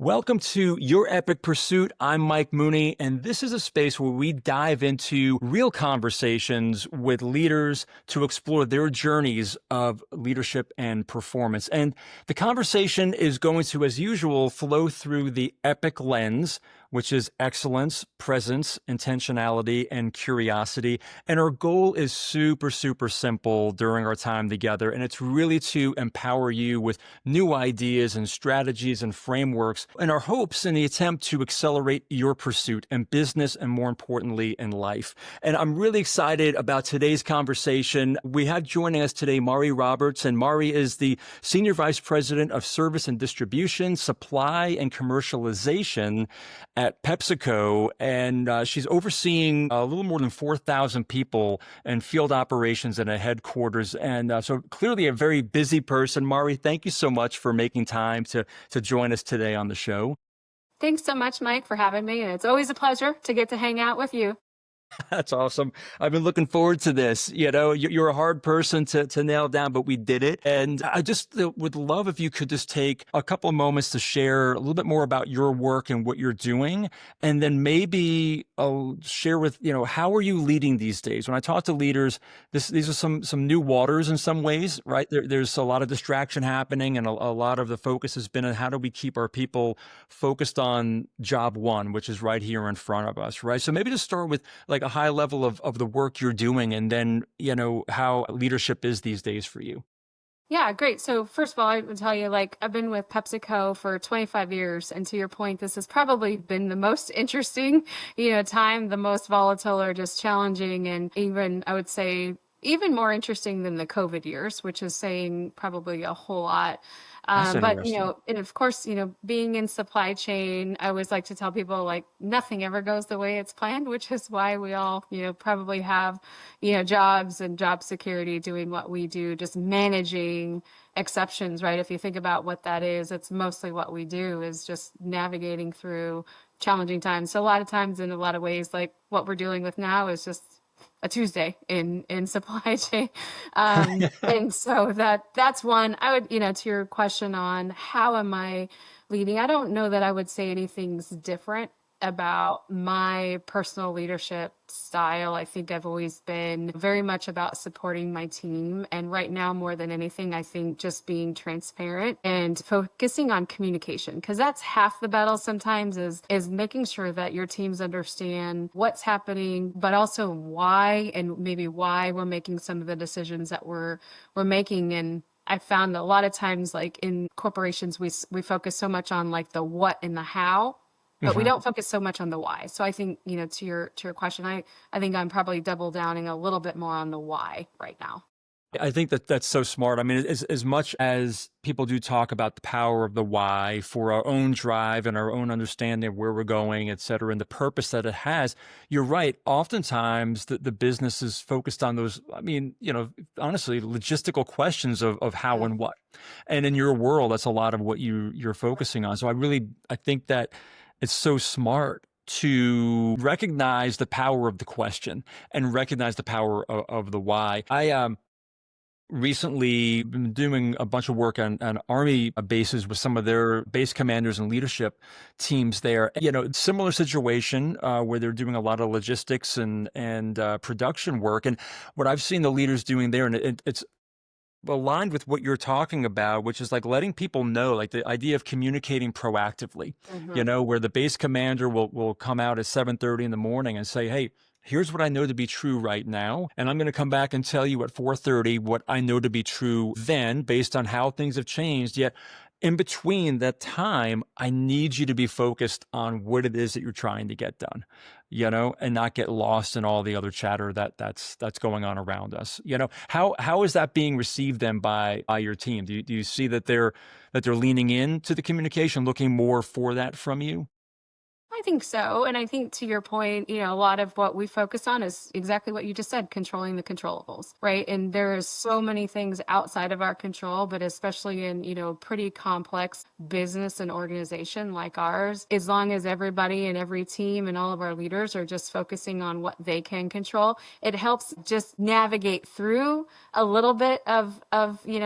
Welcome to Your Epic Pursuit. I'm Mike Mooney, and this is a space where we dive into real conversations with leaders to explore their journeys of leadership and performance. And the conversation is going to, as usual, flow through the EPIC lens, which is excellence, presence, intentionality, and curiosity. And our goal is super, super simple during our time together. And it's really to empower you with new ideas and strategies and frameworks and our hopes in the attempt to accelerate your pursuit in business and, more importantly, in life. And I'm really excited about today's conversation. We have joining us today Mari Roberts, and Mari is the Senior Vice President of Service and Distribution, Supply and Commercialization at PepsiCo, and she's overseeing a little more than 4,000 people in field operations and a headquarters. And so clearly a very busy person. Mari, thank you so much for making time to join us today on the show. Thanks so much, Mike, for having me. And it's always a pleasure to get to hang out with you. That's awesome. I've been looking forward to this. You know, you're a hard person to nail down, but we did it. And I just would love if you could just take a couple of moments to share a little bit more about your work and what you're doing. And then maybe I'll share with, how are you leading these days? When I talk to leaders, these are some new waters in some ways, right? There's a lot of distraction happening, and a lot of the focus has been on how do we keep our people focused on job one, which is right here in front of us, right? So maybe just start with like a high level of the work you're doing, and then, how leadership is these days for you. Yeah, great. So first of all, I would tell you, I've been with PepsiCo for 25 years. And to your point, this has probably been the most interesting, time, the most volatile or just challenging. And even, I would say, even more interesting than the COVID years, which is saying probably a whole lot. That's But, interesting. and of course, being in supply chain, I always like to tell people nothing ever goes the way it's planned, which is why we all, probably have, jobs and job security doing what we do, just managing exceptions, right? If you think about what that is, it's mostly what we do is just navigating through challenging times. So a lot of times in a lot of ways, like what we're dealing with now is just a Tuesday in supply chain. And so that's one. I would, to your question on how am I leading, I don't know that I would say anything's different about my personal leadership style. I think I've always been very much about supporting my team. And right now, more than anything, I think just being transparent and focusing on communication, because that's half the battle sometimes is making sure that your teams understand what's happening, but also why, and maybe why we're making some of the decisions that we're making. And I found that a lot of times, like in corporations, we focus so much on like the what and the how, but we don't focus so much on the why. So I think, to your question, I think I'm probably double downing a little bit more on the why right now. I think that's so smart. I mean, as much as people do talk about the power of the why for our own drive and our own understanding of where we're going, et cetera, and the purpose that it has, you're right. Oftentimes the business is focused on those, honestly, logistical questions of how and what. And in your world, that's a lot of what you're focusing on. So I think that it's so smart to recognize the power of the question and recognize the power of the why. I recently been doing a bunch of work on Army bases with some of their base commanders and leadership teams there. Similar situation where they're doing a lot of logistics and production work. And what I've seen the leaders doing there, and it's aligned with what you're talking about, which is like letting people know, like the idea of communicating proactively, where the base commander will come out at 7:30 in the morning and say, hey, here's what I know to be true right now. And I'm going to come back and tell you at 4:30 what I know to be true then based on how things have changed. Yet in between that time, I need you to be focused on what it is that you're trying to get done, and not get lost in all the other chatter that's going on around us. How is that being received then by your team? Do you see that they're leaning into the communication, looking more for that from you? I think so. And I think to your point, a lot of what we focus on is exactly what you just said, controlling the controllables, right? And there is so many things outside of our control, but especially in, pretty complex business and organization like ours, as long as everybody and every team and all of our leaders are just focusing on what they can control, it helps just navigate through a little bit of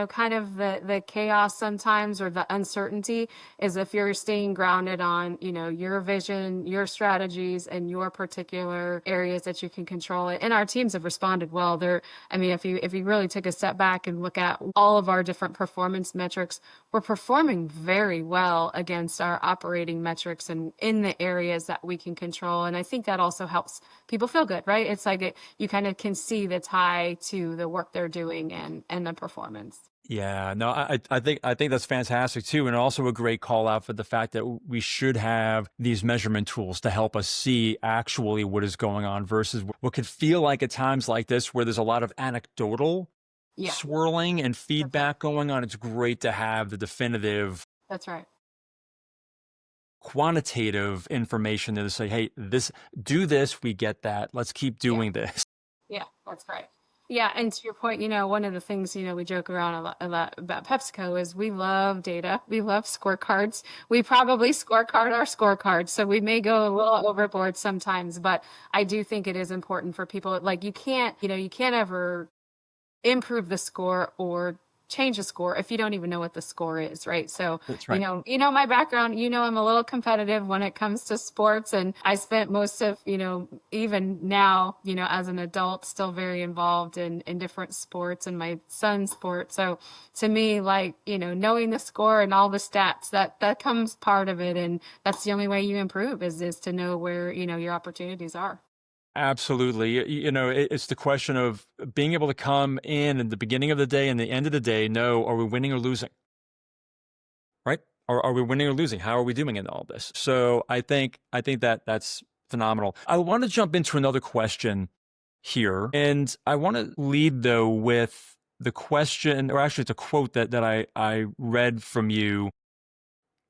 kind of the chaos sometimes, or the uncertainty, is if you're staying grounded on, your vision, your strategies, and your particular areas that you can control it. And our teams have responded well. If you really take a step back and look at all of our different performance metrics, we're performing very well against our operating metrics and in the areas that we can control. And I think that also helps people feel good, right? It's like you kind of can see the tie to the work they're doing and the performance. Yeah, no, I think that's fantastic too, and also a great call out for the fact that we should have these measurement tools to help us see actually what is going on versus what could feel like at times like this where there's a lot of anecdotal Yeah, swirling and that's right. feedback going on. It's great to have the definitive That's right. quantitative information to say, hey, do this, we get that. Let's keep Yeah. doing this. Yeah, that's right. Yeah, and to your point, one of the things, we joke around a lot about PepsiCo is we love data. We love scorecards. We probably scorecard our scorecards, so we may go a little overboard sometimes, but I do think it is important for people. Like you can't ever improve the score or change a score if you don't even know what the score is, right? So, That's right. my background, I'm a little competitive when it comes to sports, and I spent most of, even now, as an adult, still very involved in different sports and my son's sport. So to me, like, knowing the score and all the stats, that comes part of it. And that's the only way you improve is to know where, your opportunities are. Absolutely. It's the question of being able to come in at the beginning of the day and the end of the day, know, are we winning or losing? Right? Or are we winning or losing? How are we doing in all this? So I think that that's phenomenal. I want to jump into another question here. And I want to lead though with the question, or actually it's a quote that I read from you.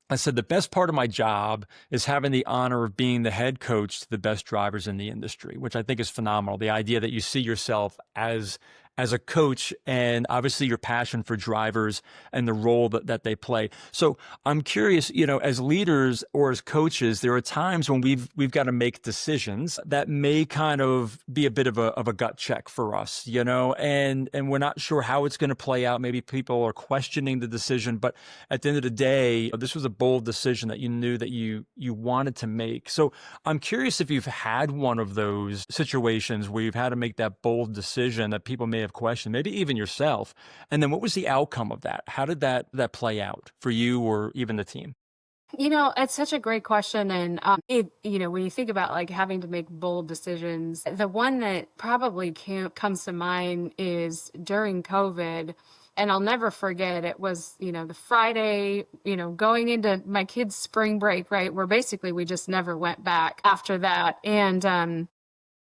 I said, the best part of my job is having the honor of being the head coach to the best drivers in the industry, which I think is phenomenal. The idea that you see yourself as a coach and obviously your passion for drivers and the role that they play. So I'm curious, as leaders or as coaches, there are times when we've got to make decisions that may kind of be a bit of a gut check for us, and we're not sure how it's going to play out. Maybe people are questioning the decision, but at the end of the day, this was a bold decision that you knew that you wanted to make. So I'm curious if you've had one of those situations where you've had to make that bold decision that people may have questioned, maybe even yourself. And then what was the outcome of that? How did that play out for you or even the team? It's such a great question. And when you think about like having to make bold decisions, the one that probably comes to mind is during COVID. And I'll never forget, it was, the Friday, going into my kids' spring break, right? Where basically we just never went back after that. And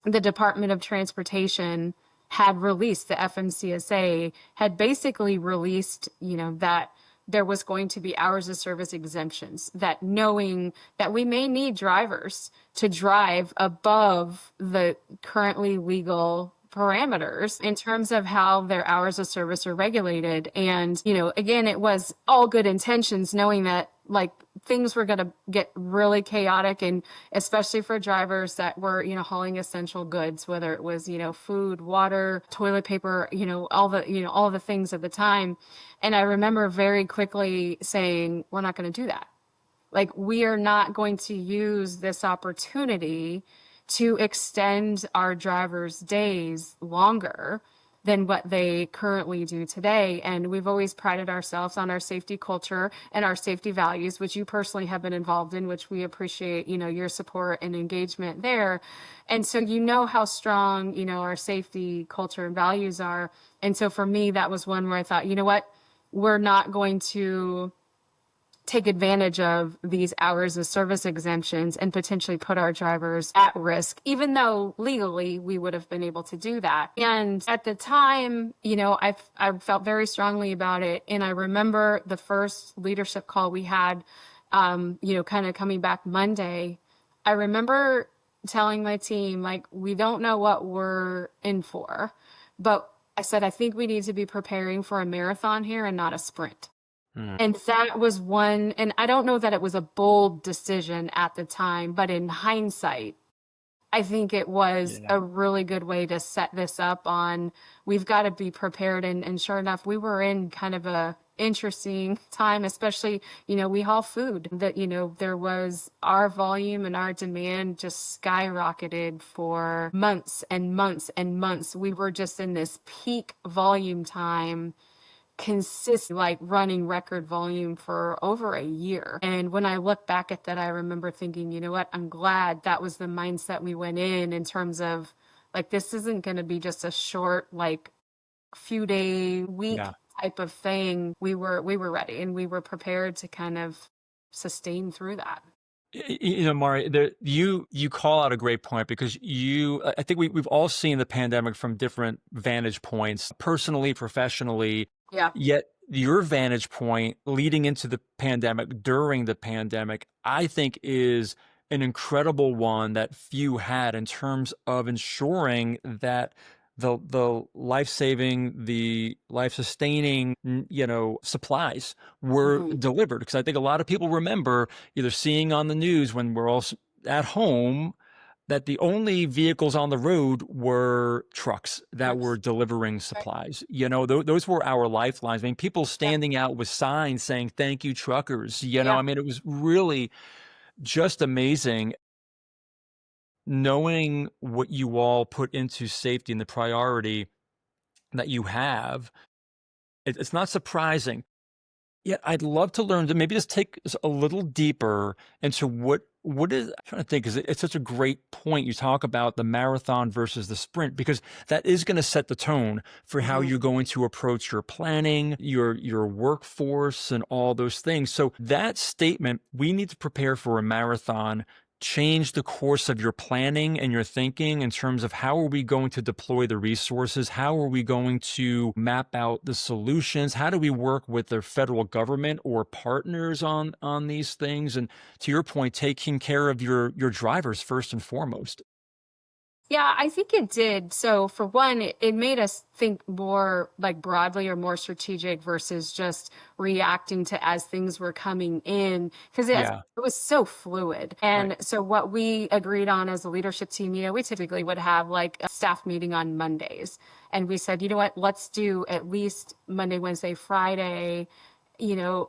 the Department of Transportation had released, the FMCSA had basically released, that there was going to be hours of service exemptions, that knowing that we may need drivers to drive above the currently legal parameters in terms of how their hours of service are regulated. And, again, it was all good intentions, knowing that like things were going to get really chaotic, and especially for drivers that were, hauling essential goods, whether it was, food, water, toilet paper, all the things at the time. And I remember very quickly saying, we're not going to do that. Like, we are not going to use this opportunity to extend our drivers' days longer than what they currently do today. And we've always prided ourselves on our safety culture and our safety values, which you personally have been involved in, which we appreciate, your support and engagement there. And so how strong, our safety culture and values are. And so for me, that was one where I thought, you know what, we're not going to take advantage of these hours of service exemptions and potentially put our drivers at risk, even though legally we would have been able to do that. And at the time, I felt very strongly about it. And I remember the first leadership call we had, kind of coming back Monday, I remember telling my team, like, we don't know what we're in for, but I said, I think we need to be preparing for a marathon here and not a sprint. Mm, And that was one, and I don't know that it was a bold decision at the time, but in hindsight, I think it was yeah. a really good way to set this up on we've got to be prepared. And sure enough, we were in kind of a interesting time, especially, we haul food that, there was our volume and our demand just skyrocketed for months and months and months. We were just in this peak volume time consistent, like running record volume for over a year. And when I look back at that, I remember thinking, you know what, I'm glad that was the mindset we went in terms of like, this isn't going to be just a short, like few day week Yeah. type of thing. We were ready and we were prepared to kind of sustain through that. Mari, you call out a great point because I think we've all seen the pandemic from different vantage points, personally, professionally, Yeah. yet your vantage point leading into the pandemic, during the pandemic, I think is an incredible one that few had in terms of ensuring that the life-saving, the life-sustaining, supplies were Hmm. delivered. Because I think a lot of people remember either seeing on the news when we're all at home that the only vehicles on the road were trucks that were delivering Right. supplies. Those were our lifelines. I mean, people Yep. standing out with signs saying, "Thank you, truckers." Yeah. I mean, it was really just amazing knowing what you all put into safety and the priority that you have. It's not surprising. Yeah, I'd love to learn to maybe just take us a little deeper into what is I'm trying to think, because it's such a great point. You talk about the marathon versus the sprint, because that is going to set the tone for how Hmm. you're going to approach your planning, your workforce, and all those things. So that statement, we need to prepare for a marathon, change the course of your planning and your thinking in terms of how are we going to deploy the resources? How are we going to map out the solutions? How do we work with the federal government or partners on these things? And to your point, taking care of your drivers first and foremost. Yeah, I think it did. So for one, it made us think more like broadly or more strategic versus just reacting to as things were coming in because Yeah, it was so fluid. right. And so what we agreed on as a leadership team, we typically would have like a staff meeting on Mondays. And we said, you know what, let's do at least Monday, Wednesday, Friday,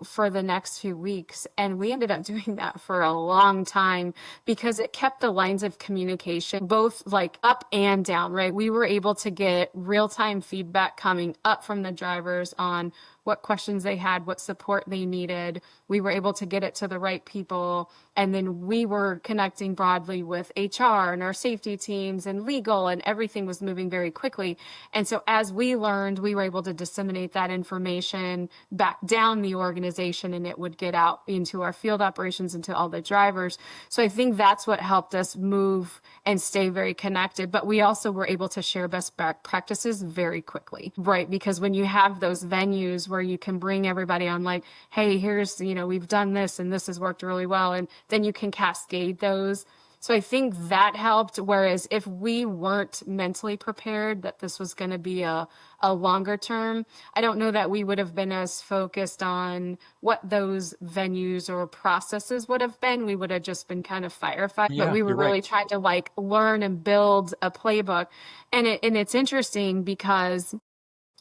for the next few weeks. And we ended up doing that for a long time because it kept the lines of communication both like up and down, right? We were able to get real time feedback coming up from the drivers on what questions they had, what support they needed. We were able to get it to the right people. And then we were connecting broadly with HR and our safety teams and legal, and everything was moving very quickly. And so as we learned, we were able to disseminate that information back down the organization and it would get out into our field operations, into all the drivers. So I think that's what helped us move and stay very connected. But we also were able to share best practices very quickly, right? Because when you have those venues where you can bring everybody on, like, hey, here's, we've done this and this has worked really well. And then you can cascade those. So I think that helped. Whereas if we weren't mentally prepared that this was going to be a longer term, I don't know that we would have been as focused on what those venues or processes would have been. We would have just been kind of firefighting, but Yeah, we were you're right. really trying to like learn and build a playbook. And it's interesting because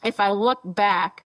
if I look back,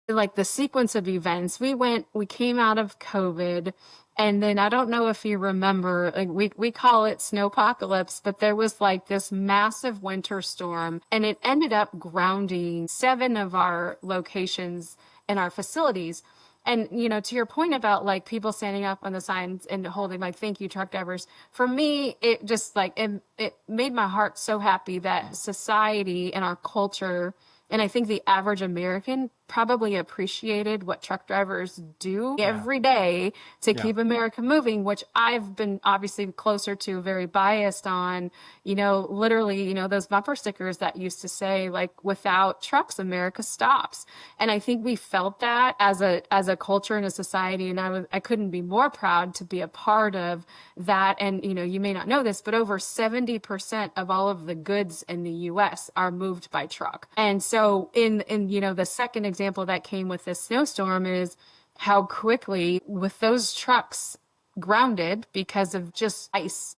like the sequence of events, we came out of COVID, and then I don't know if you remember, like we call it snowpocalypse, but there was like this massive winter storm and it ended up grounding 7 of our locations and our facilities. And to your point about like people standing up on the signs and holding like thank you truck drivers, for me it just like it made my heart so happy that society and our culture, and I think the average American probably appreciated what truck drivers do every day to Yeah. keep America moving, which I've been obviously closer to, very biased on, literally, those bumper stickers that used to say like, without trucks, America stops. And I think we felt that as a culture and a society. And I couldn't be more proud to be a part of that. And, you may not know this, but over 70% of all of the goods in the US are moved by truck. And so in the second example that came with this snowstorm is how quickly, with those trucks grounded because of just ice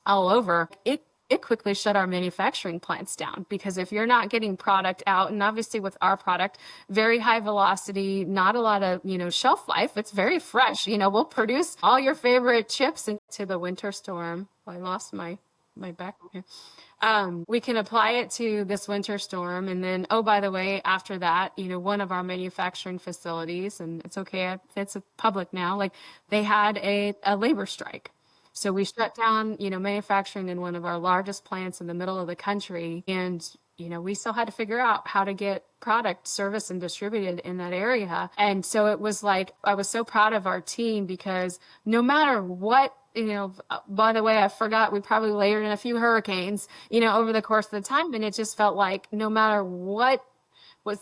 all over, it quickly shut our manufacturing plants down, because if you're not getting product out, and obviously with our product, very high velocity, not a lot of, shelf life, it's very fresh. We'll produce all your favorite chips into the winter storm. I lost my back here. We can apply it to this winter storm. And then, oh, by the way, after that, one of our manufacturing facilities, and it's okay, it's public now, like they had a labor strike. So we shut down, manufacturing in one of our largest plants in the middle of the country. And, we still had to figure out how to get product serviced and distributed in that area. And so it was like, I was so proud of our team, because no matter what, by the way, I forgot, we probably layered in a few hurricanes, over the course of the time. And it just felt like no matter what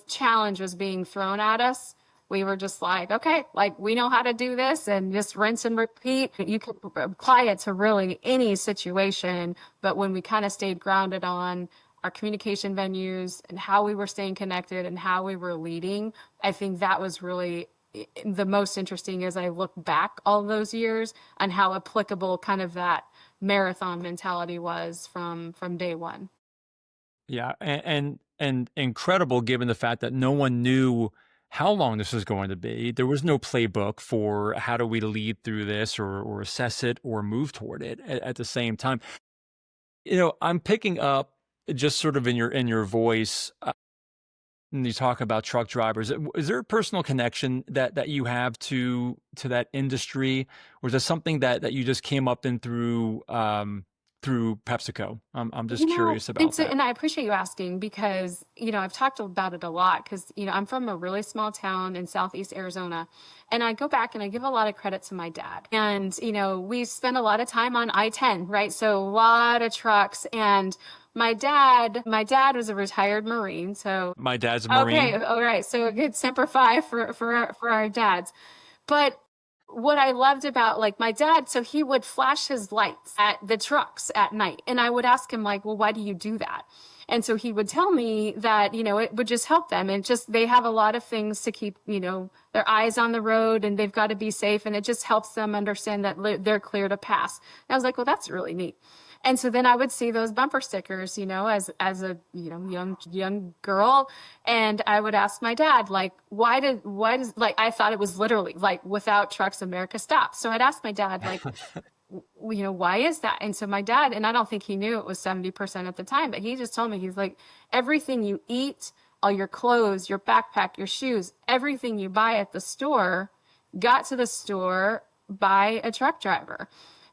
challenge was being thrown at us, we were just like, okay, like we know how to do this, and just rinse and repeat. You can apply it to really any situation. But when we kind of stayed grounded on our communication venues and how we were staying connected and how we were leading, I think that was really the most interesting as I look back all those years, and how applicable kind of that marathon mentality was from day one. Yeah, and incredible, given the fact that no one knew how long this was going to be. There was no playbook for how do we lead through this, or assess it, or move toward it at the same time. I'm picking up just sort of in your voice, when you talk about truck drivers. Is there a personal connection that you have to that industry, or is it something that you just came up in through PepsiCo? I'm just curious about that. And I appreciate you asking, because, I've talked about it a lot, because, I'm from a really small town in Southeast Arizona, and I go back and I give a lot of credit to my dad. And, we spent a lot of time on I-10, right? So a lot of trucks. And my dad was a retired Marine. So, My dad's a okay. Marine. All right. So a good Semper Fi for our dads. But what I loved about, like, my dad, so he would flash his lights at the trucks at night. And I would ask him, like, well, why do you do that? And so he would tell me that, it would just help them. And just, they have a lot of things to keep, their eyes on the road, and they've got to be safe. And it just helps them understand that they're clear to pass. And I was like, well, that's really neat. And so then I would see those bumper stickers, as a, young girl. And I would ask my dad, like, why does, like, I thought it was literally like, without trucks, America stops. So I'd ask my dad, like, why is that? And so my dad, and I don't think he knew it was 70% at the time, but he just told me, he's like, everything you eat, all your clothes, your backpack, your shoes, everything you buy at the store got to the store by a truck driver.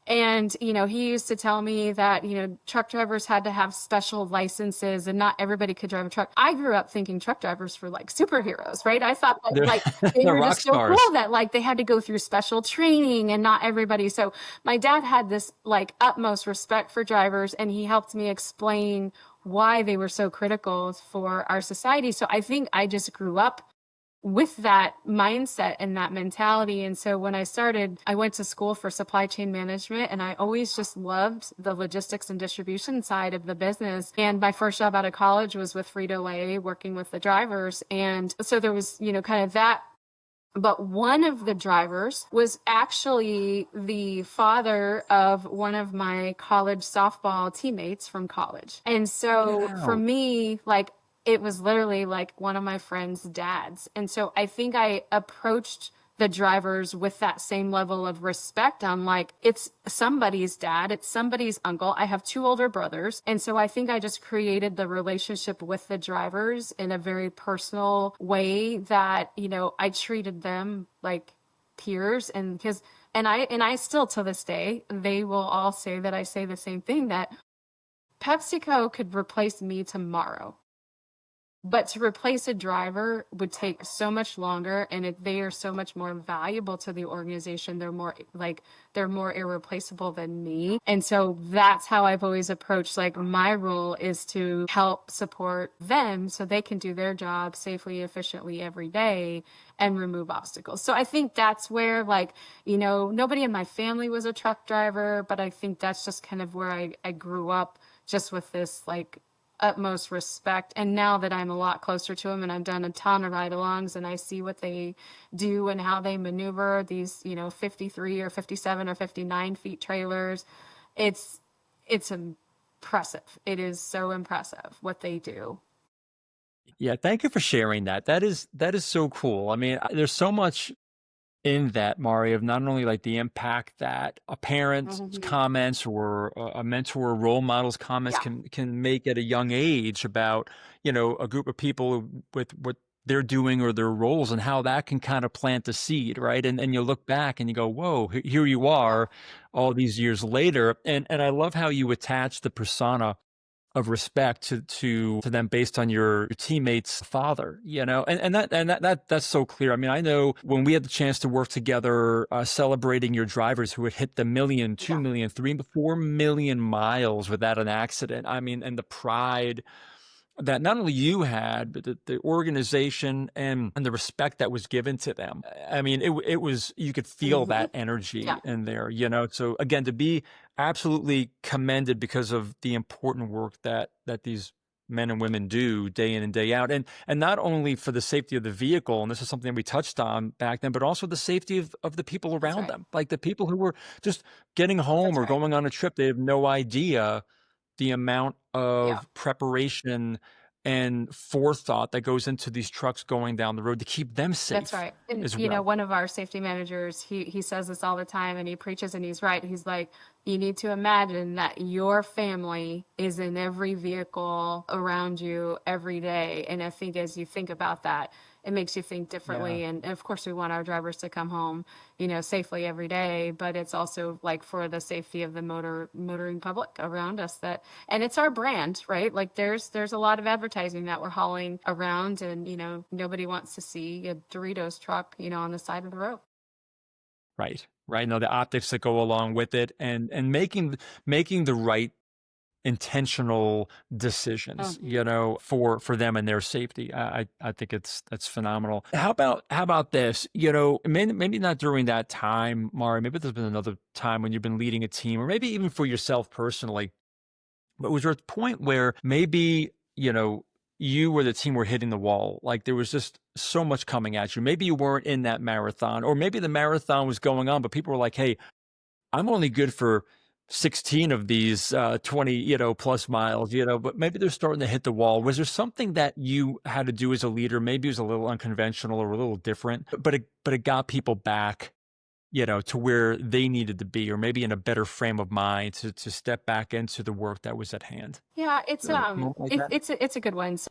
And, he used to tell me that, truck drivers had to have special licenses, and not everybody could drive a truck. I grew up thinking truck drivers were like superheroes, right? I thought that, They're like, they they're were rock just so stars. cool that, like, they had to go through special training, and not everybody. So my dad had this, like, utmost respect for drivers, and he helped me explain why they were so critical for our society. So I think I just grew up with that mindset and that mentality. And so when I went to school for supply chain management, and I always just loved the logistics and distribution side of the business. And my first job out of college was with Frito-Lay, working with the drivers. And so there was, kind of that. But one of the drivers was actually the father of one of my college softball teammates from college. And Get so for out. me, like, it was literally like one of my friend's dads. And so I think I approached the drivers with that same level of respect. I'm like, it's somebody's dad, it's somebody's uncle. I have two older brothers. And so I think I just created the relationship with the drivers in a very personal way that, I treated them like peers. And I still, to this day, they will all say that I say the same thing, that PepsiCo could replace me tomorrow. But to replace a driver would take so much longer, and they are so much more valuable to the organization. They're more irreplaceable than me. And so that's how I've always approached, like, my role is to help support them so they can do their job safely, efficiently every day and remove obstacles. So I think that's where, like, nobody in my family was a truck driver, but I think that's just kind of where I grew up, just with this, like, utmost respect. And now that I'm a lot closer to them and I've done a ton of ride-alongs and I see what they do and how they maneuver these, 53 or 57 or 59 feet trailers, it's impressive. It is so impressive what they do. Yeah, thank you for sharing that. That is so cool. I mean, there's so much in that, Mari, of not only like the impact that a parent's Mhm. comments or a mentor or role model's comments Yeah, can make at a young age about, a group of people with what they're doing or their roles, and how that can kind of plant a seed, right? And you look back and you go, whoa, here you yeah, are all these years later. And I love how you attach the persona of respect to them based on your teammate's father, and that's so clear. I mean, I know when we had the chance to work together, celebrating your drivers who had hit the million, two yeah. million, 3, 4 million miles without an accident. I mean, and the pride that not only you had, but the organization and the respect that was given to them. I mean, it was, you could feel Mhm. that energy Yeah, in there. So again, to be absolutely commended because of the important work that these men and women do day in and day out. And not only for the safety of the vehicle, and this is something we touched on back then, but also the safety of the people that's around right. them. Like the people who were just getting home That's or right. going on a trip, they have no idea the amount Yeah. of preparation and forethought that goes into these trucks going down the road to keep them That's safe right. And as well. one of our safety managers, he says this all the time and he preaches and he's right. He's like, you need to imagine that your family is in every vehicle around you every day. And I think as you think about that, it makes you think Yeah. differently. And of course we want our drivers to come home, safely every day, but it's also like for the safety of the motoring public around us, that, and it's our brand, right? Like there's a lot of advertising that we're hauling around, and nobody wants to see a Doritos truck, on the side of the road. Right. Right. No, the optics that go along with it, and making the right intentional decisions, Mhm. for them and their safety. I think that's phenomenal. How about this? Maybe not during that time, Mari. Maybe there's been another time when you've been leading a team, or maybe even for yourself personally. But was there a point where maybe, you or the team were hitting the wall? Like there was just so much coming at you. Maybe you weren't in that marathon, or maybe the marathon was going on, but people were like, hey, I'm only good for 16 of these 20, plus miles, but maybe they're starting to hit the wall. Was there something that you had to do as a leader? Maybe it was a little unconventional or a little different, but it got people back, to where they needed to be, or maybe in a better frame of mind to step back into the work that was at hand. Yeah, Moment like that? it's a good one. So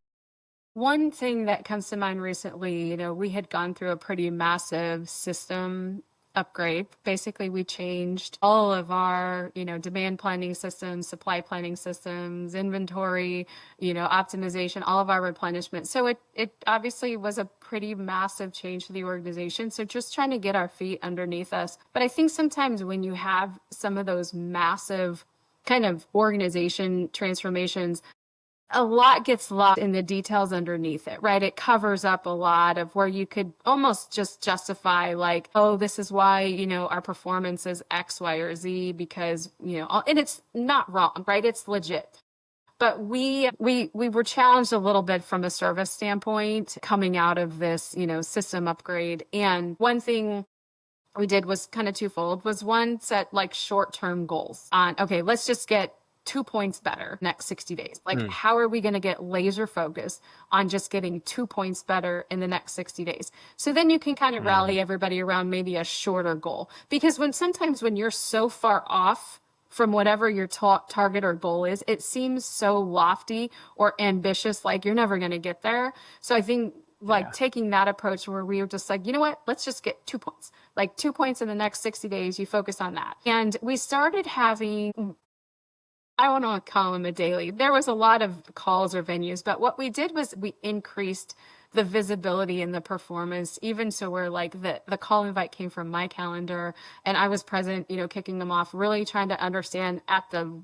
one thing that comes to mind recently, we had gone through a pretty massive system upgrade. Basically, we changed all of our, demand planning systems, supply planning systems, inventory, optimization, all of our replenishment. So it obviously was a pretty massive change to the organization. So just trying to get our feet underneath us. But I think sometimes when you have some of those massive kind of organization transformations, a lot gets lost in the details underneath it, right? It covers up a lot of where you could almost just justify, like, oh, this is why, our performance is X, Y, or Z, because, and it's not wrong, right? It's legit. But we were challenged a little bit from a service standpoint coming out of this, system upgrade. And one thing we did was kind of twofold. Was one, set like short-term goals on, okay, let's just get 2 points better next 60 days. Like, Mm, how are we going to get laser focused on just getting 2 points better in the next 60 days? So then you can kind of mm, rally everybody around maybe a shorter goal. Because sometimes when you're so far off from whatever your target or goal is, it seems so lofty or ambitious, like you're never going to get there. So I think, like, yeah. taking that approach where we were just like, you know what, let's just get 2 points, like 2 points in the next 60 days, you focus on that. And we started having I want to call them a daily. There was a lot of calls or venues, but what we did was we increased the visibility and the performance, even so where like the call invite came from my calendar and I was present, kicking them off, really trying to understand at the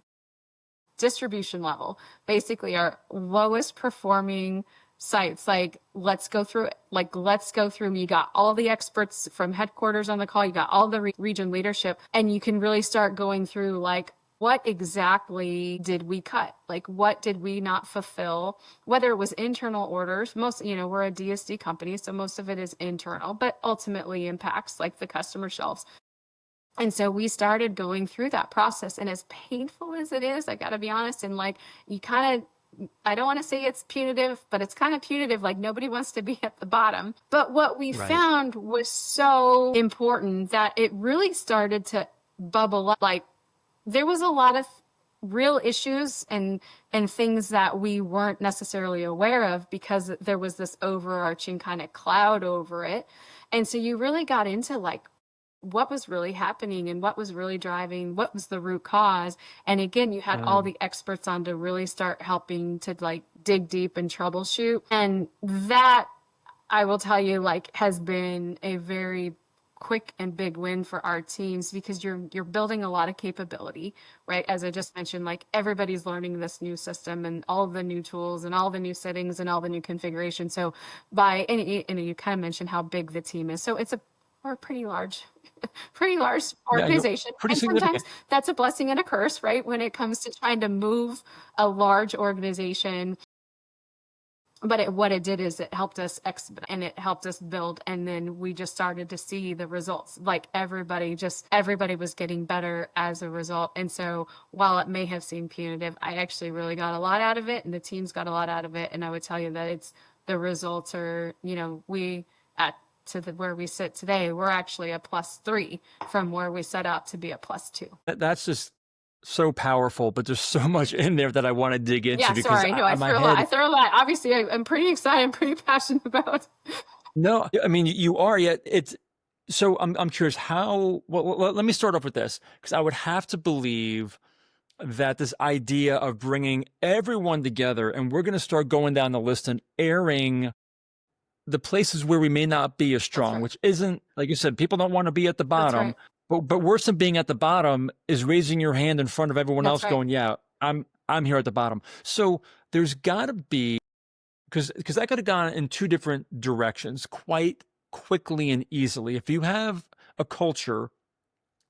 distribution level, basically our lowest performing sites. Like, let's go through it. Like, let's go through. You got all the experts from headquarters on the call. You got all the region leadership, and you can really start going through like, what exactly did we cut? Like, what did we not fulfill? Whether it was internal orders, most, we're a DSD company, so most of it is internal, but ultimately impacts like the customer shelves. And so we started going through that process. And as painful as it is, I got to be honest, and like, you kind of, I don't want to say it's punitive, but it's kind of punitive. Like, nobody wants to be at the bottom. But what we Right. found was so important that it really started to bubble up. Like, there was a lot of real issues and things that we weren't necessarily aware of because there was this overarching kind of cloud over it. And so you really got into like what was really happening and what was really driving, what was the root cause. And again, you had all the experts on to really start helping to like dig deep and troubleshoot. And that, I will tell you, like, has been a very quick and big win for our teams because you're building a lot of capability, right? As I just mentioned, like, everybody's learning this new system and all the new tools and all the new settings and all the new configuration. So and you kind of mentioned how big the team is. So we're a pretty large Yeah, you're organization. pretty And sometimes significant. that's a blessing and a curse, right? When it comes to trying to move a large organization. But what it did is it helped us expedite and it helped us build. And then we just started to see the results. Like, everybody was getting better as a result. And so while it may have seemed punitive, I actually really got a lot out of it and the teams got a lot out of it. And I would tell you that the results are, where we sit today, we're actually a +3 from where we set out to be a +2. That's just so powerful, but there's so much in there that I want to dig into Yeah, because sorry. No, I my threw a lot. head. I threw a lot. Obviously, I'm pretty excited. I'm pretty passionate about. No, I mean, you are, yet it's so I'm curious how. Well, let me start off with this because I would have to believe that this idea of bringing everyone together and we're going to start going down the list and airing the places where we may not be as That's strong, right. which isn't, like you said, people don't want to be at the That's bottom. right. But worse than being at the bottom is raising your hand in front of everyone That's else, right. going, "Yeah, I'm here at the bottom." So there's got to be because that could have gone in two different directions quite quickly and easily. If you have a culture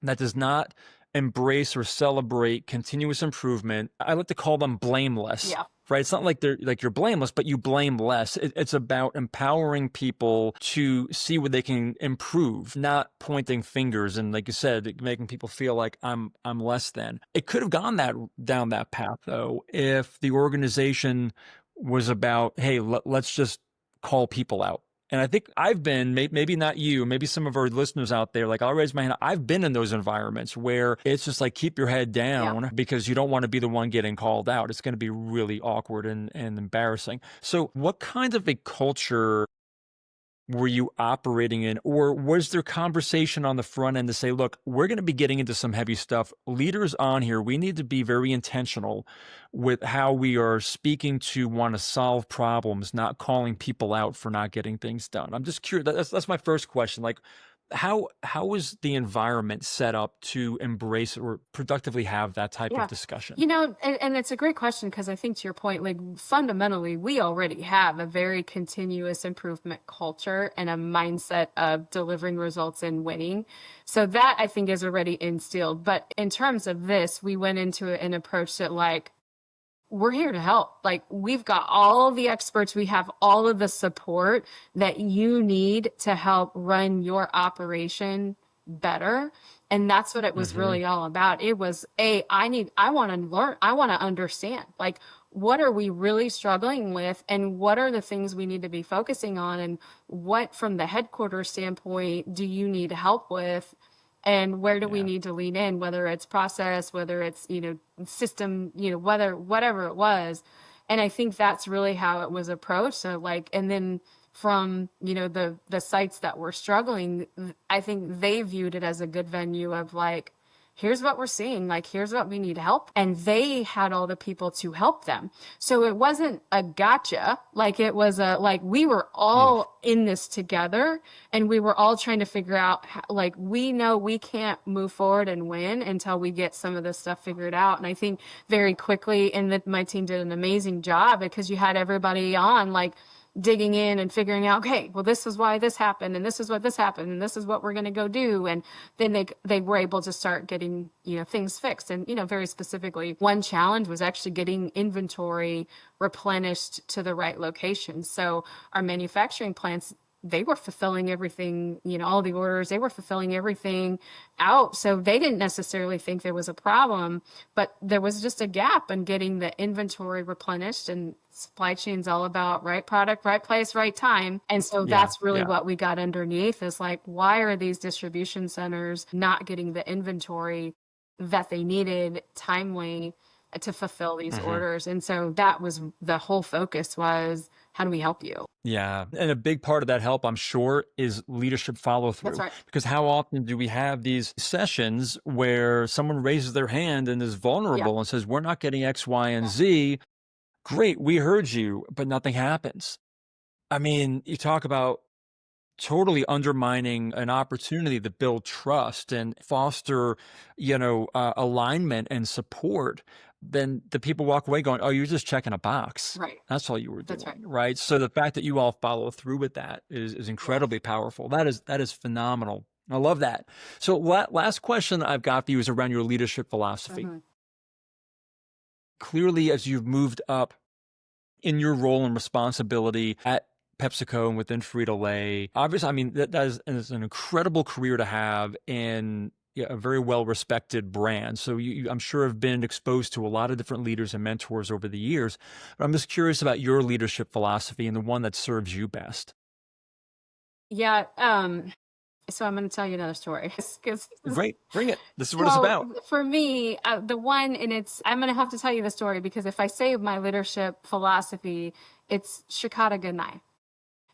that does not embrace or celebrate continuous improvement, I like to call them blameless. Yeah. Right? It's not like you're blameless, but you blame less. It's about empowering people to see where they can improve, not pointing fingers and, like you said, making people feel like I'm less than. It could have gone down that path though if the organization was about, hey, let's just call people out. And I think I've been, maybe not you, maybe some of our listeners out there, like, I'll raise my hand. I've been in those environments where it's just like, keep your head down because you don't want to be the one getting called out. It's going to be really awkward and embarrassing. So what kind of a culture were you operating in? Or was there conversation on the front end to say, look, we're going to be getting into some heavy stuff. Leaders on here, we need to be very intentional with how we are speaking to want to solve problems, not calling people out for not getting things done. I'm just curious. That's my first question. Like, how is the environment set up to embrace or productively have that type of Yeah. discussion? And it's a great question because I think, to your point, like, fundamentally, we already have a very continuous improvement culture and a mindset of delivering results and winning. So that, I think, is already instilled. But in terms of this, we went into an approach that, like, we're here to help. Like, we've got all the experts, we have all of the support that you need to help run your operation better. And that's what it was Mm-hmm. really all about. It was I want to learn, I want to understand, like, what are we really struggling with and what are the things we need to be focusing on, and what, from the headquarters standpoint, do you need help with, and where do we Yeah. need to lean in, whether it's process, whether it's, system, whatever it was. And I think that's really how it was approached. So, like, and then from, the sites that were struggling, I think they viewed it as a good venue of, like, here's what we're seeing, like, here's what we need help. And they had all the people to help them. So it wasn't a gotcha. Like, it was like, we were Yeah. all in this together, and we were all trying to figure out, like, we know we can't move forward and win until we get some of this stuff figured out. And I think very quickly, and that my team did an amazing job, because you had everybody on, like, digging in and figuring out, okay, well, this is why this happened, and this is what this happened, and this is what we're going to go do. And then they were able to start getting, things fixed. And, very specifically, one challenge was actually getting inventory replenished to the right location. So our manufacturing plants, they were fulfilling everything, all the orders, they were fulfilling everything out. So they didn't necessarily think there was a problem, but there was just a gap in getting the inventory replenished. And supply chain's all about right product, right place, right time. And so that's really what we got underneath, is like, why are these distribution centers not getting the inventory that they needed timely to fulfill these orders? And so that was the whole focus, was, how do we help you? Yeah. And a big part of that help, I'm sure, is leadership follow through. That's right. Because how often do we have these sessions where someone raises their hand and is vulnerable and says, we're not getting X, Y, and Z. Great, we heard you, but nothing happens. I mean, you talk about totally undermining an opportunity to build trust and foster, alignment and support. Then the people walk away going, oh, you're just checking a box. Right. That's all you were doing. That's right. Right. So the fact that you all follow through with that is incredibly powerful. That is phenomenal. I love that. So last question I've got for you is around your leadership philosophy. Clearly, as you've moved up in your role and responsibility at PepsiCo and within Frito-Lay, obviously, I mean, that is an incredible career to have in a very well-respected brand. So you, I'm sure, have been exposed to a lot of different leaders and mentors over the years. But I'm just curious about your leadership philosophy and the one that serves you best. Yeah. So I'm going to tell you another story. Great. Bring it. This is what it's about. For me, the one, and I'm going to have to tell you the story, because if I say my leadership philosophy, it's shikata ganai.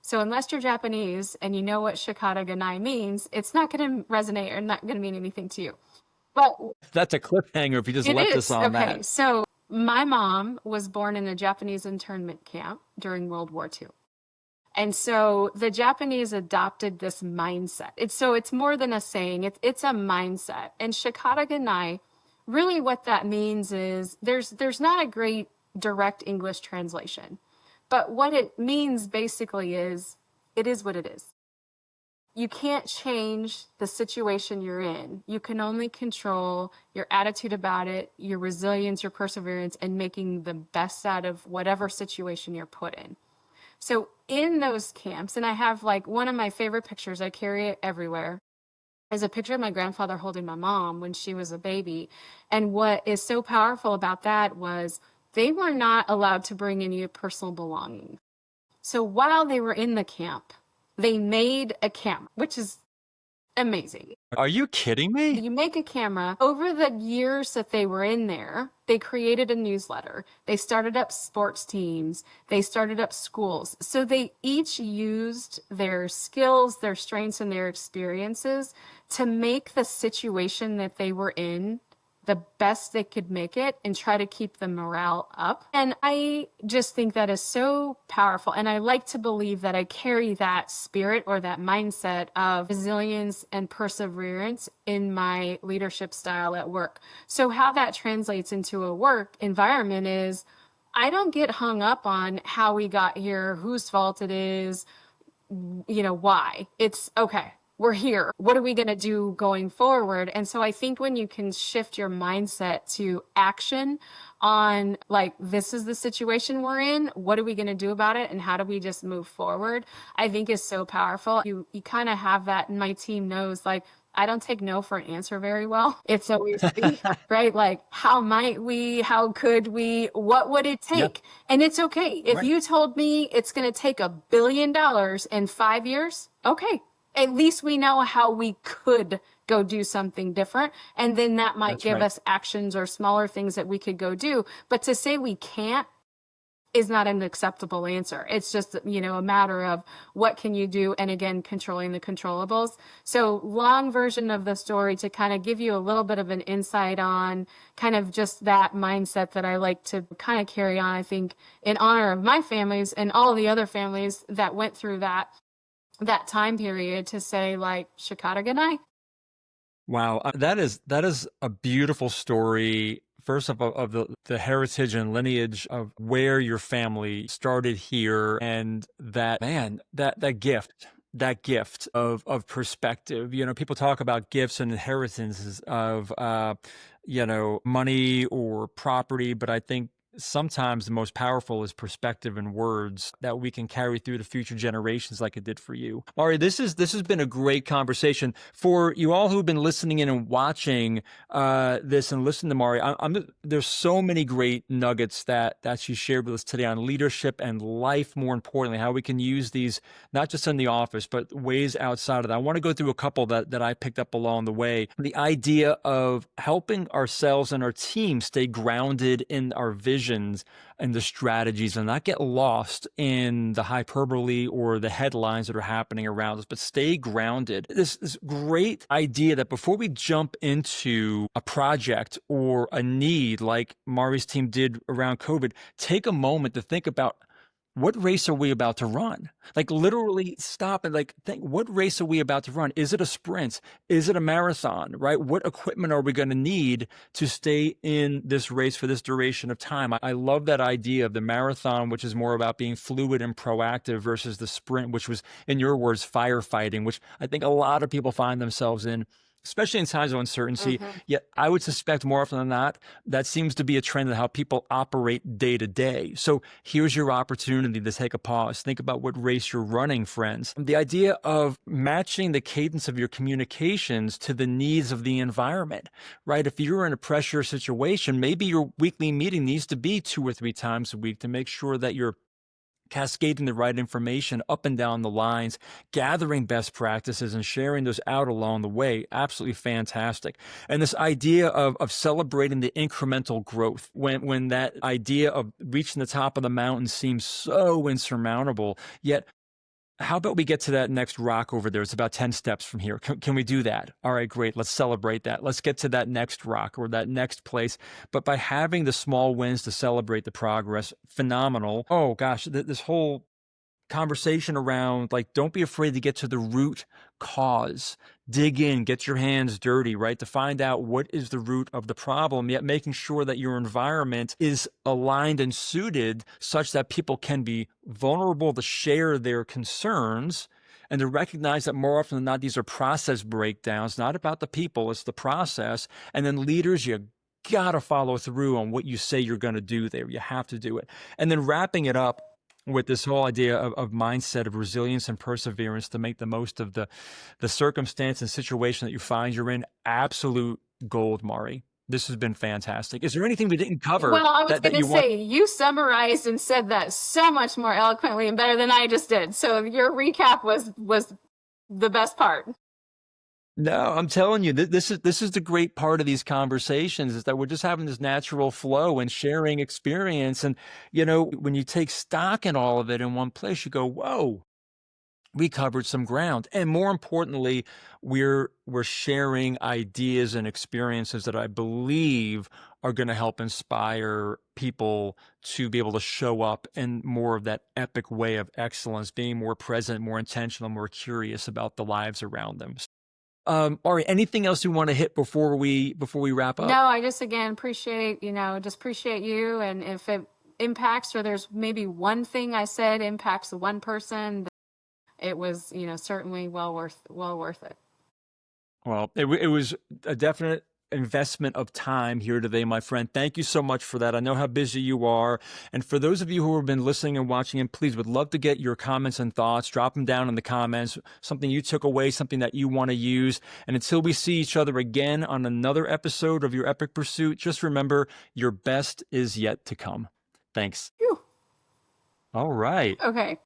So unless you're Japanese and you know what shikata ganai means, it's not going to resonate or not going to mean anything to you. But that's a cliffhanger if you just left us on that. So my mom was born in a Japanese internment camp during World War II. And so the Japanese adopted this mindset. It's more than a saying, it's a mindset. And shikata ganai, really what that means is there's not a great direct English translation. But what it means basically is, it is what it is. You can't change the situation you're in. You can only control your attitude about it, your resilience, your perseverance, and making the best out of whatever situation you're put in. So in those camps, and I have, like, one of my favorite pictures, I carry it everywhere, is a picture of my grandfather holding my mom when she was a baby. And what is so powerful about that was, they were not allowed to bring any personal belongings. So while they were in the camp, they made a camera, which is amazing. Are you kidding me? You make a camera. Over the years that they were in there, they created a newsletter. They started up sports teams. They started up schools. So they each used their skills, their strengths, and their experiences to make the situation that they were in the best they could make it, and try to keep the morale up. And I just think that is so powerful. And I like to believe that I carry that spirit or that mindset of resilience and perseverance in my leadership style at work. So how that translates into a work environment is, I don't get hung up on how we got here, whose fault it is, why. It's okay. We're here. What are we going to do going forward? And so I think when you can shift your mindset to action on, like, this is the situation we're in, what are we going to do about it, and how do we just move forward, I think is so powerful. You kind of have that, and my team knows, like, I don't take no for an answer very well. It's always, right? Like, how might we, how could we, what would it take? Yep. And it's okay. If you told me it's going to take $1 billion in 5 years, okay. At least we know how we could go do something different. And then that might give us actions or smaller things that we could go do. But to say we can't is not an acceptable answer. It's just, a matter of what can you do, and again, controlling the controllables. So long version of the story to kind of give you a little bit of an insight on kind of just that mindset that I like to kind of carry on, I think, in honor of my families and all the other families that went through that time period, to say, like, Shikata Ganai. Wow, that is a beautiful story. First of the heritage and lineage of where your family started here, and that, man, that gift of perspective. People talk about gifts and inheritances of money or property, but I think sometimes the most powerful is perspective and words that we can carry through to future generations, like it did for you. Mari, this has been a great conversation. For you all who've been listening in and watching this and listening to Mari, there's so many great nuggets that she shared with us today on leadership and life, more importantly, how we can use these not just in the office, but ways outside of that. I want to go through a couple that I picked up along the way. The idea of helping ourselves and our team stay grounded in our vision and the strategies, and not get lost in the hyperbole or the headlines that are happening around us, but stay grounded. This great idea that before we jump into a project or a need like Mari's team did around COVID, take a moment to think about, what race are we about to run? Like, literally stop and think, what race are we about to run? Is it a sprint? Is it a marathon, right? What equipment are we going to need to stay in this race for this duration of time? I love that idea of the marathon, which is more about being fluid and proactive, versus the sprint, which was, in your words, firefighting, which I think a lot of people find themselves in, especially in times of uncertainty. Yet I would suspect more often than not, that seems to be a trend in how people operate day to day. So here's your opportunity to take a pause. Think about what race you're running, friends. The idea of matching the cadence of your communications to the needs of the environment, right? If you're in a pressure situation, maybe your weekly meeting needs to be 2 or 3 times a week to make sure that you're cascading the right information up and down the lines, gathering best practices and sharing those out along the way. Absolutely fantastic. And this idea of celebrating the incremental growth, when that idea of reaching the top of the mountain seems so insurmountable, yet how about we get to that next rock over there? It's about 10 steps from here. Can we do that? All right, great. Let's celebrate that. Let's get to that next rock or that next place. But by having the small wins to celebrate the progress, phenomenal. Oh gosh, this whole conversation around, don't be afraid to get to the root cause. Dig in, get your hands dirty, right? To find out what is the root of the problem, yet making sure that your environment is aligned and suited such that people can be vulnerable to share their concerns, and to recognize that more often than not, these are process breakdowns, not about the people, it's the process. And then leaders, you gotta follow through on what you say you're going to do there. You have to do it. And then wrapping it up with this whole idea of mindset of resilience and perseverance to make the most of the circumstance and situation that you find you're in. Absolute gold, Mari. This has been fantastic. Is there anything we didn't cover Well, I was that going to you want? say, you summarized and said that so much more eloquently and better than I just did. So your recap was the best part. No, I'm telling you, this is the great part of these conversations, is that we're just having this natural flow and sharing experience. And, when you take stock in all of it in one place, you go, whoa, we covered some ground. And more importantly, we're sharing ideas and experiences that I believe are going to help inspire people to be able to show up in more of that epic way of excellence, being more present, more intentional, more curious about the lives around them. Ari, anything else you want to hit before we wrap up? No, I just, again, appreciate, just appreciate you. And if it impacts, or there's maybe one thing I said impacts one person, it was, certainly well worth it. Well, it was a definite investment of time here today, my friend. Thank you so much for that. I know how busy you are. And for those of you who have been listening and watching, and please, would love to get your comments and thoughts. Drop them down in the comments, something you took away, something that you want to use. And until we see each other again on another episode of Your Epic Pursuit, just remember, your best is yet to come. Thanks. Phew. All right. Okay.